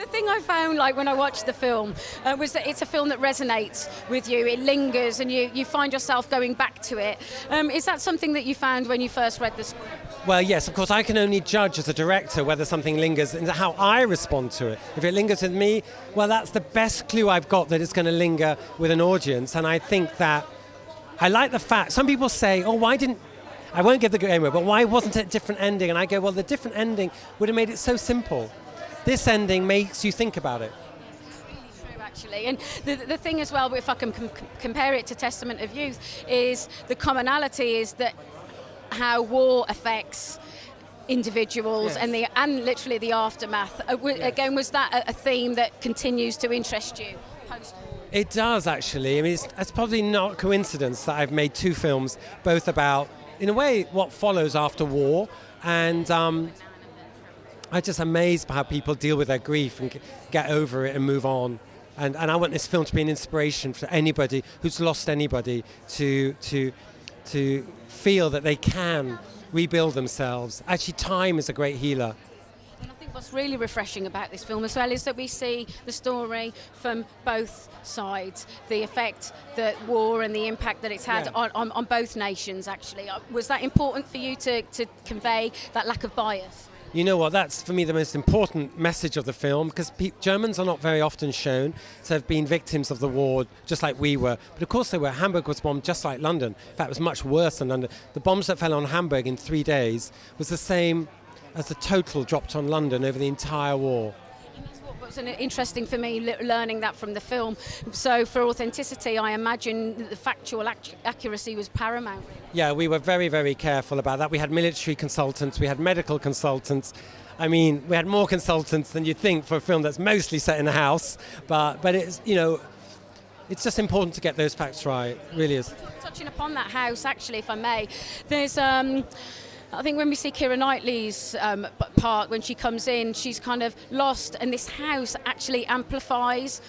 The thing I found, like when I watched the film, was that it's a film that resonates with you. It lingers, and you find yourself going back to it. Is that something that you found when you first read the script? Well, yes, of course, I can only judge as a director whether something lingers and how I respond to it. If it lingers with me, well, that's the best clue I've got that it's going to linger with an audience. And I think that I like the fact, some people say, oh, I won't give the game away, but why wasn't it a different ending? And I go, well, the different ending would have made it so simple. This ending makes you think about it. Really true, actually. And the thing as well, if I can compare it to Testament of Youth, is the commonality is that how war affects individuals. Yes. and literally the aftermath. Again, was that a theme that continues to interest you post-war? It does, actually. I mean, it's probably not a coincidence that I've made two films, both about, in a way, what follows after war, and I'm just amazed by how people deal with their grief and get over it and move on. And I want this film to be an inspiration for anybody who's lost anybody to feel that they can rebuild themselves. Actually, time is a great healer. And I think what's really refreshing about this film as well is that we see the story from both sides, the effect that war and the impact that it's had on both nations, actually. Was that important for you to convey that lack of bias? You know what, that's for me the most important message of the film, because Germans are not very often shown to have been victims of the war, just like we were. But of course they were. Hamburg was bombed just like London. In fact, it was much worse than London. The bombs that fell on Hamburg in 3 days was the same as the total dropped on London over the entire war. And that's what was interesting for me, learning that from the film. So for authenticity, I imagine the factual accuracy was paramount. Yeah, we were very, very careful about that. We had military consultants, we had medical consultants. I mean, we had more consultants than you'd think for a film that's mostly set in a house. But it's, it's just important to get those facts right. It really is. Touching upon that house, actually, if I may, there's I think when we see Keira Knightley's part, when she comes in, she's kind of lost, and this house actually amplifies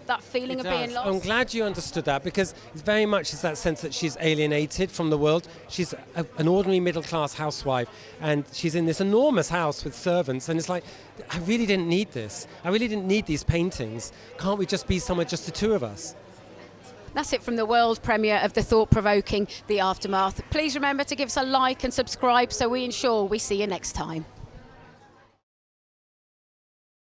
that feeling of being lost. I'm glad you understood that, because it's very much is that sense that she's alienated from the world. She's an ordinary middle-class housewife, and she's in this enormous house with servants, and it's like, I really didn't need this. I really didn't need these paintings. Can't we just be somewhere just the two of us? That's it from the world premiere of the thought-provoking The Aftermath. Please remember to give us a like and subscribe so we ensure we see you next time.